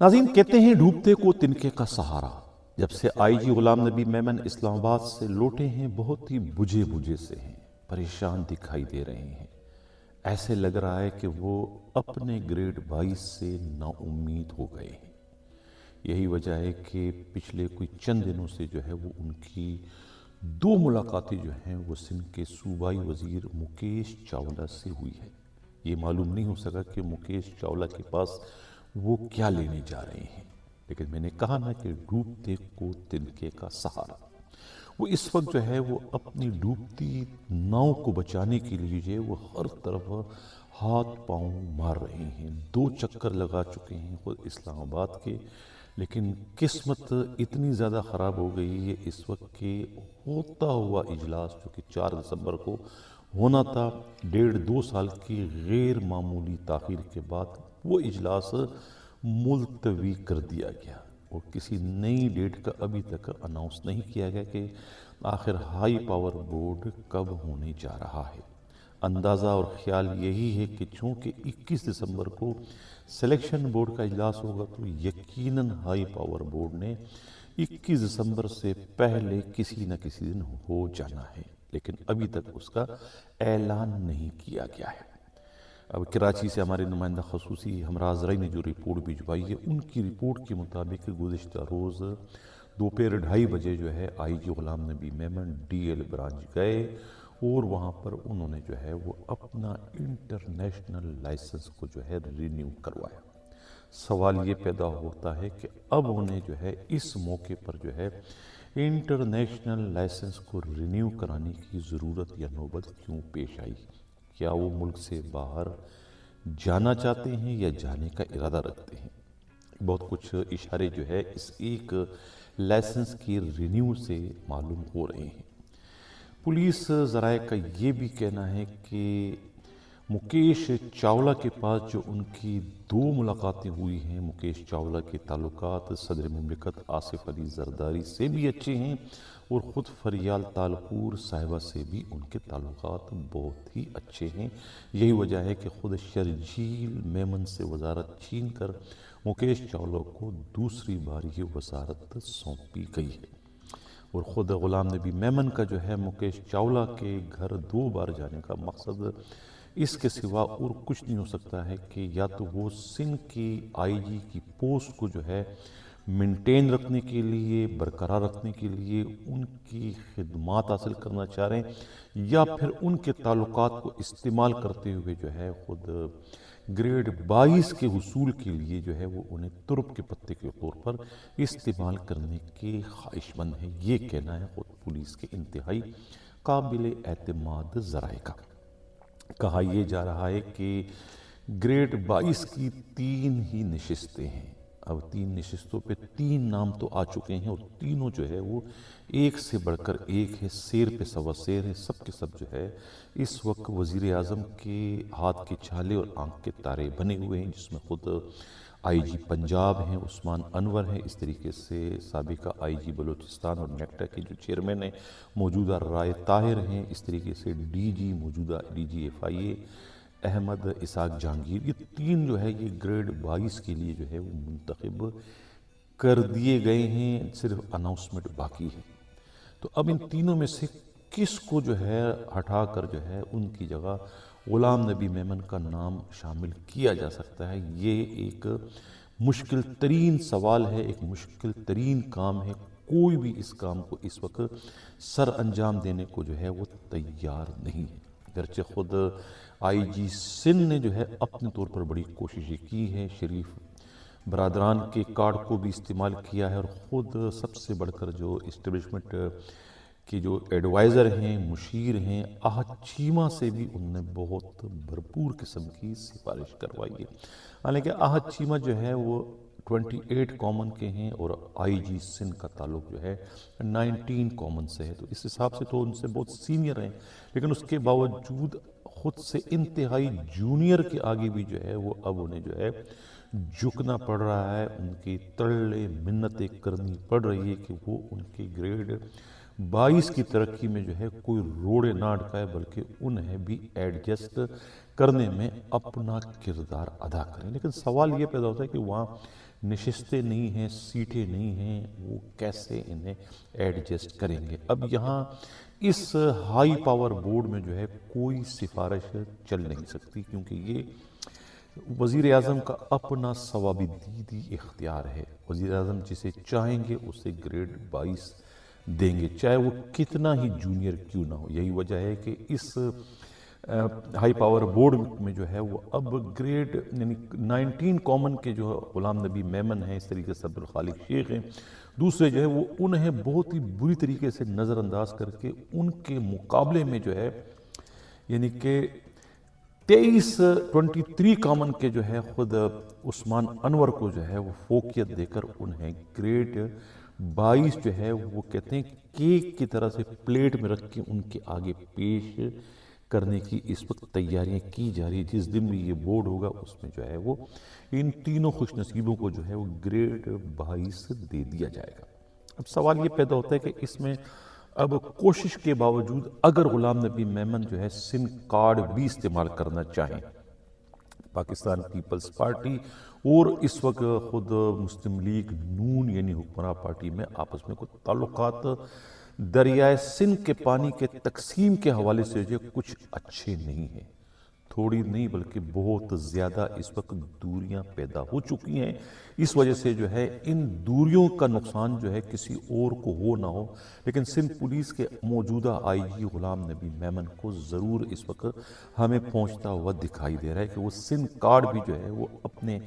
ناظرین، کہتے ہیں ڈوبتے کو تنکے کا سہارا۔ جب سے آئی جی غلام نبی میمن اسلام آباد سے لوٹے ہیں، بہت ہی بجھے بجھے سے ہیں، پریشان دکھائی دے رہے ہیں۔ ایسے لگ رہا ہے کہ وہ اپنے گریڈ 22 سے نا امید ہو گئے ہیں۔ یہی وجہ ہے کہ پچھلے کوئی چند دنوں سے جو ہے وہ ان کی دو ملاقاتیں جو ہیں وہ سندھ کے صوبائی وزیر مکیش چاولہ سے ہوئی ہے۔ یہ معلوم نہیں ہو سکا کہ مکیش چاولہ کے پاس وہ کیا لینے جا رہے ہیں، لیکن میں نے کہا نا کہ ڈوبتے کو تنکے کا سہارا۔ وہ اس وقت جو ہے وہ اپنی ڈوبتی ناؤ کو بچانے کے لیے جو ہے وہ ہر طرف ہاتھ پاؤں مار رہے ہیں۔ 2 چکر لگا چکے ہیں خود اسلام آباد کے، لیکن قسمت اتنی زیادہ خراب ہو گئی ہے اس وقت کہ ہوتا ہوا اجلاس جو کہ 4 دسمبر کو ہونا تھا، 1.5-2 سال کی غیر معمولی تاخیر کے بعد وہ اجلاس ملتوی کر دیا گیا، اور کسی نئی ڈیٹ کا ابھی تک اناؤنس نہیں کیا گیا کہ آخر ہائی پاور بورڈ کب ہونے جا رہا ہے۔ اندازہ اور خیال یہی ہے کہ چونکہ 21 دسمبر کو سلیکشن بورڈ کا اجلاس ہوگا تو یقیناً ہائی پاور بورڈ نے 21 دسمبر سے پہلے کسی نہ کسی دن ہو جانا ہے، لیکن ابھی تک اس کا اعلان نہیں کیا گیا ہے۔ اب کراچی سے ہمارے نمائندہ خصوصی ہمراز رئی نے جو رپورٹ بھجوائی ہے، ان کی رپورٹ کے مطابق گزشتہ روز دوپہر 2:30 بجے جو ہے آئی جی غلام نبی میمن ڈی ایل برانچ گئے، اور وہاں پر انہوں نے جو ہے وہ اپنا انٹرنیشنل لائسنس کو جو ہے رینیو کروایا۔ سوال یہ پیدا ہوتا ہے کہ اب انہیں جو ہے اس موقع پر جو ہے انٹرنیشنل لائسنس کو رینیو کرانے کی ضرورت یا نوبت کیوں پیش آئی؟ کیا وہ ملک سے باہر جانا چاہتے ہیں یا جانے کا ارادہ رکھتے ہیں؟ بہت کچھ اشارے جو ہے اس ایک لائسنس کی رینیو سے معلوم ہو رہے ہیں۔ پولیس ذرائع کا یہ بھی کہنا ہے کہ مکیش چاولہ کے پاس جو ان کی 2 ملاقاتیں ہوئی ہیں، مکیش چاولہ کے تعلقات صدر مملکت آصف علی زرداری سے بھی اچھے ہیں، اور خود فریال تالپور صاحبہ سے بھی ان کے تعلقات بہت ہی اچھے ہیں۔ یہی وجہ ہے کہ خود شرجیل میمن سے وزارت چھین کر مکیش چاولہ کو دوسری بار یہ وزارت سونپی گئی ہے، اور خود غلام نبی میمن کا جو ہے مکیش چاولہ کے گھر 2 بار جانے کا مقصد اس کے سوا اور کچھ نہیں ہو سکتا ہے کہ یا تو وہ سندھ کی آئی جی کی پوسٹ کو جو ہے مینٹین رکھنے کے لیے، برقرار رکھنے کے لیے ان کی خدمات حاصل کرنا چاہ رہے ہیں، یا پھر ان کے تعلقات کو استعمال کرتے ہوئے جو ہے خود گریڈ 22 کے حصول کے لیے جو ہے وہ انہیں ترپ کے پتے کے طور پر استعمال کرنے کے خواہش مند ہیں۔ یہ کہنا ہے خود پولیس کے انتہائی قابل اعتماد ذرائع کا۔ کہا یہ جا رہا ہے کہ گریڈ 22 کی 3 ہی نشستیں ہیں۔ اب 3 نشستوں پہ 3 نام تو آ چکے ہیں، اور تینوں جو ہے وہ ایک سے بڑھ کر ایک ہے، سیر پہ سوا سیر ہے، سب کے سب جو ہے اس وقت وزیر اعظم کے ہاتھ کے چھالے اور آنکھ کے تارے بنے ہوئے ہیں، جس میں خود آئی جی پنجاب ہیں عثمان انور ہیں، اس طریقے سے سابقہ آئی جی بلوچستان اور نیکٹا کے جو چیئرمین ہیں موجودہ رائے طاہر ہیں، اس طریقے سے ڈی جی موجودہ ڈی جی ایف آئی اے احمد اسحاق جہانگیر، یہ 3 جو ہے یہ گریڈ 22 کے لیے جو ہے وہ منتخب کر دیے گئے ہیں، صرف اناؤنسمنٹ باقی ہے۔ تو اب ان تینوں میں سے کس کو جو ہے ہٹا کر جو ہے ان کی جگہ غلام نبی میمن کا نام شامل کیا جا سکتا ہے، یہ ایک مشکل ترین سوال ہے، ایک مشکل ترین کام ہے۔ کوئی بھی اس کام کو اس وقت سر انجام دینے کو جو ہے وہ تیار نہیں ہے، گرچہ خود آئی جی سندھ نے جو ہے اپنے طور پر بڑی کوششیں کی ہیں، شریف برادران کے کارڈ کو بھی استعمال کیا ہے، اور خود سب سے بڑھ کر جو اسٹیبلشمنٹ کے جو ایڈوائزر ہیں، مشیر ہیں، احد چیمہ سے بھی انہوں نے بہت بھرپور قسم کی سفارش کروائی ہے۔ حالانکہ احد چیمہ جو ہے وہ 28 کامن کے ہیں، اور آئی جی سندھ کا تعلق جو ہے 19 کامن سے ہے، تو اس حساب سے تو ان سے بہت سینئر ہیں، لیکن اس کے باوجود خود سے انتہائی جونیئر کے آگے بھی جو ہے وہ اب انہیں جو ہے جھکنا پڑ رہا ہے، ان کی ترلے منتیں کرنی پڑ رہی ہے کہ وہ ان کے گریڈ 22 کی ترقی میں جو ہے کوئی روڑے نہ اٹکائے، بلکہ انہیں بھی ایڈجسٹ کرنے میں اپنا کردار ادا کریں۔ لیکن سوال یہ پیدا ہوتا ہے کہ وہاں نشستیں نہیں ہیں، سیٹیں نہیں ہیں، وہ کیسے انہیں ایڈجسٹ کریں گے؟ اب یہاں اس ہائی پاور بورڈ میں جو ہے کوئی سفارش چل نہیں سکتی، کیونکہ یہ وزیر اعظم کا اپنا ثوابِ دیدی اختیار ہے۔ وزیر اعظم جسے چاہیں گے اسے گریڈ 22 دیں گے، چاہے وہ کتنا ہی جونیئر کیوں نہ ہو۔ یہی وجہ ہے کہ اس ہائی پاور بورڈ میں جو ہے وہ اب گریڈ یعنی 19 کامن کے جو غلام نبی میمن ہیں، اس طریقے سے عبدالخالق شیخ ہیں، دوسرے جو ہے وہ انہیں بہت ہی بری طریقے سے نظر انداز کر کے ان کے مقابلے میں جو ہے یعنی کہ 23 کامن کے جو ہے خود عثمان انور کو جو ہے وہ فوقیت دے کر انہیں گریڈ 22 جو ہے وہ کہتے ہیں کیک کی طرح سے پلیٹ میں رکھ کے ان کے آگے پیش کرنے کی اس وقت تیاریاں کی جا رہی ہے۔ جس دن بھی یہ بورڈ ہوگا اس میں جو ہے وہ ان تینوں خوش نصیبوں کو جو ہے وہ گریڈ 22 دے دیا جائے گا۔ اب سوال یہ پیدا ہوتا ہے کہ اس میں اب کوشش کے باوجود اگر غلام نبی میمن جو ہے سن کارڈ بھی استعمال کرنا چاہیں، پاکستان پیپلز پارٹی اور اس وقت خود مسلم لیگ نون یعنی حکمراں پارٹی میں آپس میں کوئی تعلقات دریائے سندھ کے پانی کے تقسیم کے حوالے سے جو کچھ اچھے نہیں ہیں، تھوڑی نہیں بلکہ بہت زیادہ اس وقت دوریاں پیدا ہو چکی ہیں۔ اس وجہ سے جو ہے ان دوریوں کا نقصان جو ہے کسی اور کو ہو نہ ہو، لیکن سندھ پولیس کے موجودہ آئی جی غلام نبی میمن کو ضرور اس وقت ہمیں پہنچتا ہوا دکھائی دے رہا ہے کہ وہ سندھ کارڈ بھی جو ہے وہ اپنے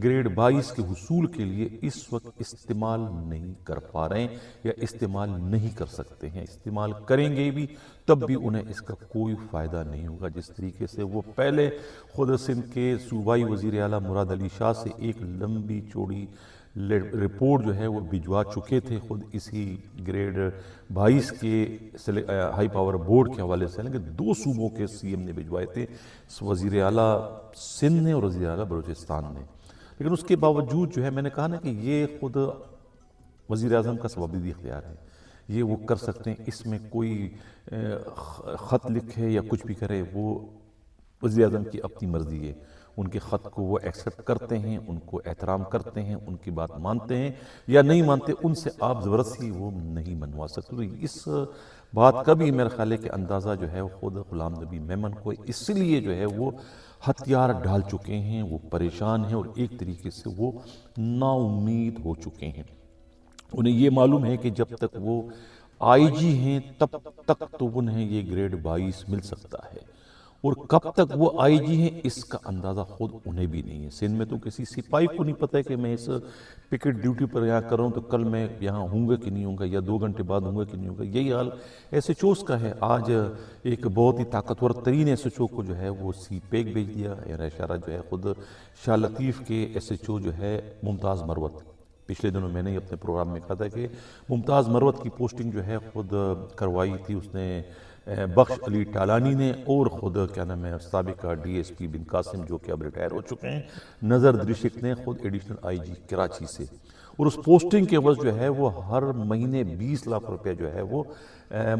گریڈ 22 کے حصول کے لیے اس وقت استعمال نہیں کر پا رہے ہیں یا استعمال نہیں کر سکتے ہیں۔ استعمال کریں گے بھی تب بھی انہیں اس کا کوئی فائدہ نہیں ہوگا، جس طریقے سے وہ پہلے خود سندھ کے صوبائی وزیر اعلیٰ مراد علی شاہ سے ایک لمبی چوڑی رپورٹ جو ہے وہ بھجوا چکے تھے خود اسی گریڈ 22 کے ہائی پاور بورڈ کے حوالے سے، کہ 2 صوبوں کے سی ایم نے بھجوائے تھے، وزیر اعلیٰ سندھ نے اور وزیر اعلیٰ بلوچستان نے، لیکن اس کے باوجود جو ہے میں نے کہا نا کہ یہ خود وزیر اعظم کا ثوابِ اختیار ہے، یہ وہ کر سکتے ہیں، اس میں کوئی خط لکھے یا کچھ بھی کرے، وہ وزیر اعظم کی اپنی مرضی ہے، ان کے خط کو وہ ایکسپٹ کرتے ہیں، ان کو احترام کرتے ہیں، ان کی بات مانتے ہیں یا نہیں مانتے، ان سے آپ زبردستی وہ نہیں منوا سکتے۔ تو اس بات کا بھی میرا خیال ہے کہ اندازہ جو ہے خود غلام نبی میمن کو اس لیے جو ہے وہ ہتھیار ڈال چکے ہیں، وہ پریشان ہیں اور ایک طریقے سے وہ نا امید ہو چکے ہیں۔ انہیں یہ معلوم ہے کہ جب تک وہ آئی جی ہیں تب تک تو انہیں یہ گریڈ 22 مل سکتا ہے، اور کب تک وہ آئی جی ہیں اس کا اندازہ خود انہیں بھی نہیں ہے۔ سندھ میں تو کسی سپاہی کو نہیں پتہ ہے کہ میں اس پکٹ ڈیوٹی پر یہاں کر رہا ہوں تو کل میں یہاں ہوں گا کہ نہیں ہوں گا، یا 2 گھنٹے بعد ہوں گا کہ نہیں ہوں گا۔ یہی حال ایس ایچ اوز کا ہے۔ آج ایک بہت ہی طاقتور ترین ایس ایچ او کو جو ہے وہ سی پیک بھیج دیا، یا اشارہ جو ہے خود شاہ لطیف کے ایس ایچ او جو ہے ممتاز مروت، پچھلے دنوں میں نے ہی اپنے پروگرام میں کہا تھا کہ ممتاز مروت کی پوسٹنگ جو ہے خود کروائی تھی اس نے بخش علی ٹالانی نے، اور خود کیا نام ہے سابقہ ڈی ایس پی بن قاسم جو کہ اب ریٹائر ہو چکے ہیں، نظر درشک نے خود ایڈیشنل آئی جی کراچی سے، اور اس پوسٹنگ کے عوض جو ہے وہ ہر مہینے 20 لاکھ روپے جو ہے وہ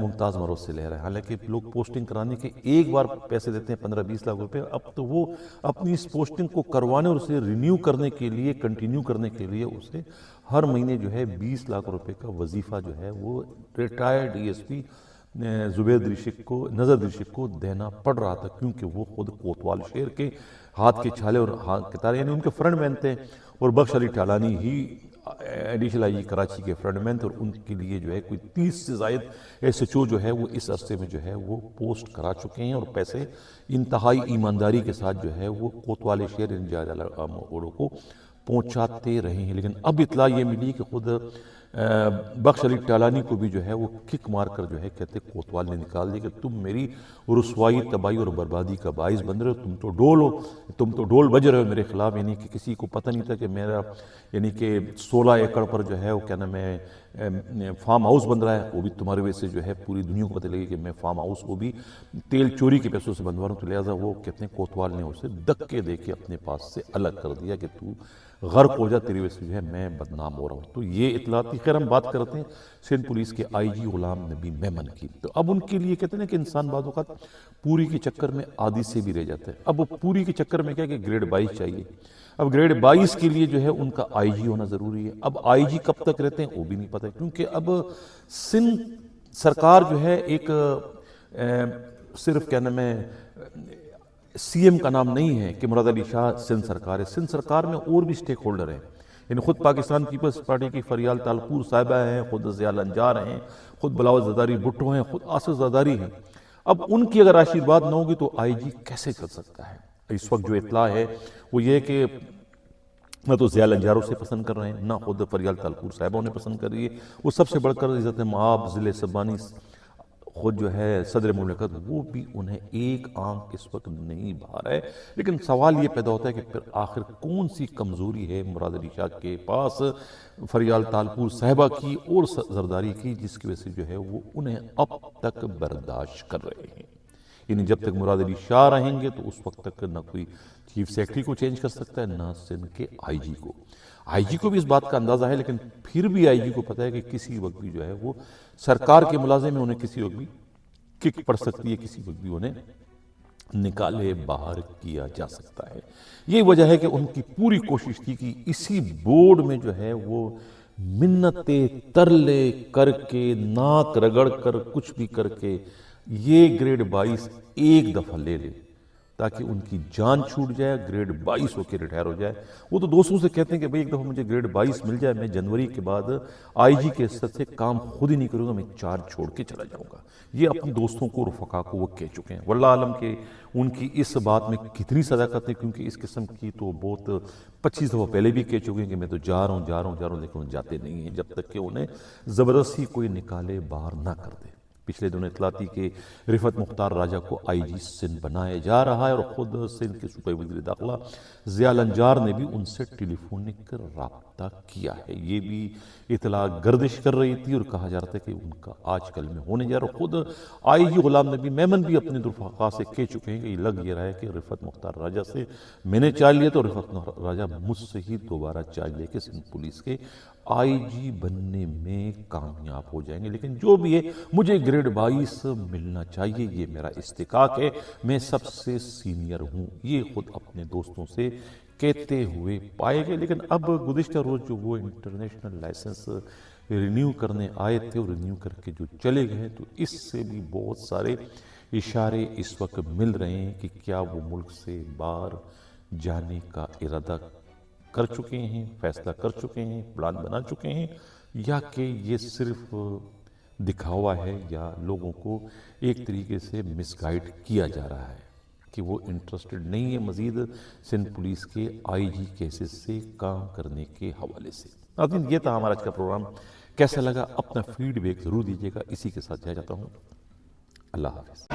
ممتاز مروت سے لے رہے ہیں۔ حالانکہ لوگ پوسٹنگ کرانے کے ایک بار پیسے دیتے ہیں 15-20 لاکھ روپے، اب تو وہ اپنی اس پوسٹنگ کو کروانے اور اسے رینیو کرنے کے لیے، کنٹینیو کرنے کے لیے اسے ہر مہینے جو ہے 20 لاکھ روپے کا وظیفہ جو ہے وہ ریٹائرڈ ڈی ایس پی زبیر درشک کو، نظر درشک کو دینا پڑ رہا تھا، کیونکہ وہ خود کوتوال شہر کے ہاتھ کے چھالے اور ہاتھ کے تارے، یعنی ان کے فرنٹ مین تھے، اور بخش علی ٹالانی ہی ایڈیشنل آئی جی کراچی کے فرنٹ مین تھے، اور ان کے لیے جو ہے کوئی 30 سے زائد ایس ایچ او جو ہے وہ اس عرصے میں جو ہے وہ پوسٹ کرا چکے ہیں، اور پیسے انتہائی ایمانداری کے ساتھ جو ہے وہ کوتوال شہر اوڑوں کو پہنچاتے رہے ہیں۔ لیکن اب اطلاع یہ ملی کہ خود بخش علی ٹالانی کو بھی جو ہے وہ کک مار کر جو ہے کہتے کوتوال نے نکال دیا کہ تم میری رسوائی، تباہی اور بربادی کا باعث بن رہے ہو، تم تو ڈول بج رہے ہو میرے خلاف، یعنی کہ کسی کو پتہ نہیں تھا کہ میرا یعنی کہ 16 ایکڑ پر جو ہے وہ کیا نام ہے فارم ہاؤس بن رہا ہے، وہ بھی تمہاری وجہ سے جو ہے پوری دنیا کو پتہ لگے کہ میں فارم ہاؤس وہ بھی تیل چوری کے پیسوں سے بنوا رہا ہوں، تو لہٰذا وہ کہتے ہیں کوتوال نے اسے دھکے دے کے اپنے پاس سے الگ کر دیا کہ تو غرق ہو جا، تیری وجہ سے جو ہے میں بدنام ہو رہا ہوں۔ تو یہ اطلاع تھی کی۔ خیر ہم بات کرتے ہیں سندھ پولیس کے آئی جی غلام نبی میمن کی۔ تو اب ان کے لیے کہتے ہیں کہ انسان بعض اوقات پوری کے چکر میں عادی سے بھی رہ جاتا ہے۔ اب وہ پوری کے چکر میں کیا کہ گریڈ 22 چاہیے۔ اب گریڈ 22 کے لیے جو ہے ان کا آئی جی ہونا ضروری ہے۔ اب آئی جی کب تک رہتے ہیں وہ بھی نہیں پتہ، کیونکہ اب سندھ سرکار جو ہے ایک صرف کیا نام ہے سی ایم کا نام نہیں ہے کہ مراد علی شاہ سندھ سرکار ہے۔ سندھ سرکار میں اور بھی سٹیک ہولڈر ہیں، یعنی خود پاکستان پیپلز پارٹی کی فریال تالپور صاحبہ ہیں، خود ضیاء الانجار ہیں، خود بلاول زرداری بھٹو ہیں، خود آصف زرداری ہیں۔ اب ان کی اگر آشیرواد نہ ہوگی تو آئی جی کیسے چل سکتا ہے؟ اس وقت جو اطلاع ہے وہ یہ کہ نہ تو ضیاء الانجاروں سے پسند کر رہے ہیں، نہ خود فریال تالپور صاحبہ انہیں پسند کر رہی ہے۔ وہ سب سے بڑھ کر عزت مآب ضلع سبانی خود جو ہے صدر مملکت، وہ بھی انہیں ایک آنکھ اس وقت نہیں بہا رہا ہے۔ لیکن سوال یہ پیدا ہوتا ہے کہ پھر آخر کون سی کمزوری ہے مراد علی شاہ کے پاس، فریال تالپور صاحبہ کی اور زرداری کی، جس کی وجہ سے جو ہے وہ انہیں اب تک برداشت کر رہے ہیں۔ یعنی جب تک مراد علی شاہ رہیں گے تو اس وقت تک نہ کوئی چیف سیکرٹری کو چینج کر سکتا ہے، نہ سندھ کے آئی جی کو۔ آئی جی کو بھی اس بات کا اندازہ ہے، لیکن پھر بھی آئی جی کو پتہ ہے کہ کسی وقت بھی جو ہے وہ سرکار کے ملازم میں انہیں کسی وقت بھی کک پڑ سکتی ہے، کسی وقت بھی انہیں نکالے باہر کیا جا سکتا ہے۔ یہ وجہ ہے کہ ان کی پوری کوشش تھی کہ اسی بورڈ میں جو ہے وہ منتیں ترلے کر کے، ناک رگڑ کر، کچھ بھی کر کے یہ گریڈ 22 ایک دفعہ لے لے تاکہ ان کی جان چھوٹ جائے، گریڈ 22 ہو کے ریٹائر ہو جائے۔ وہ تو دوستوں سے کہتے ہیں کہ بھئی ایک دفعہ مجھے گریڈ 22 مل جائے، میں جنوری کے بعد آئی جی کے حیثیت سے کام خود ہی نہیں کروں گا، میں چارج چھوڑ کے چلا جاؤں گا۔ یہ اپنی دوستوں کو، رفقا کو وہ کہہ چکے ہیں۔ واللہ عالم کہ ان کی اس بات میں کتنی صداقت ہے، کیونکہ اس قسم کی تو بہت 25 دفعہ پہلے بھی کہہ چکے ہیں کہ میں تو جا رہا ہوں، لیکن وہ جاتے نہیں ہیں جب تک کہ انہیں زبردستی کوئی نکالے باہر نہ کر دے۔ پچھلے دنوں اطلاع تھی کہ رفعت مختار راجہ کو آئی جی سندھ بنایا جا رہا ہے، اور خود سندھ کے صوبائی وزیر داخلہ ضیاء الانجار نے بھی ان سے ٹیلی فونک رابطہ کیا ہے۔ یہ بھی اطلاع گردش کر رہی تھی اور کہا جا رہا تھا کہ ان کا آج کل میں ہونے جا رہا ہے۔ خود آئی جی غلام نبی میمن بھی اپنے رفقا سے کہہ چکے ہیں کہ یہ لگ یہ رہا ہے کہ رفعت مختار راجہ سے میں نے چارج لیا تو رفعت راجہ مجھ سے ہی دوبارہ چارج لے کے سندھ پولیس کے آئی جی بننے میں کامیاب ہو جائیں گے۔ لیکن جو بھی ہے مجھے گریڈ 22 ملنا چاہیے، یہ میرا استحقاق ہے، میں سب سے سینئر ہوں، یہ خود اپنے دوستوں سے کہتے ہوئے پائے گئے۔ لیکن اب گزشتہ روز جو وہ انٹرنیشنل لائسنس رینیو کرنے آئے تھے اور رینیو کر کے جو چلے گئے، تو اس سے بھی بہت سارے اشارے اس وقت مل رہے ہیں کہ کیا وہ ملک سے باہر جانے کا ارادہ کر چکے ہیں، فیصلہ کر چکے ہیں، پلان بنا چکے ہیں، یا کہ یہ صرف دکھاوا ہے، یا لوگوں کو ایک طریقے سے مس گائیڈ کیا جا رہا ہے کہ وہ انٹرسٹڈ نہیں ہے مزید سندھ پولیس کے آئی جی کے حیثیت سے کام کرنے کے حوالے سے۔ ناظرین، یہ تھا ہمارا آج کا پروگرام۔ کیسا لگا اپنا فیڈ بیک ضرور دیجیے گا۔ اسی کے ساتھ جا جاتا ہوں، اللہ حافظ۔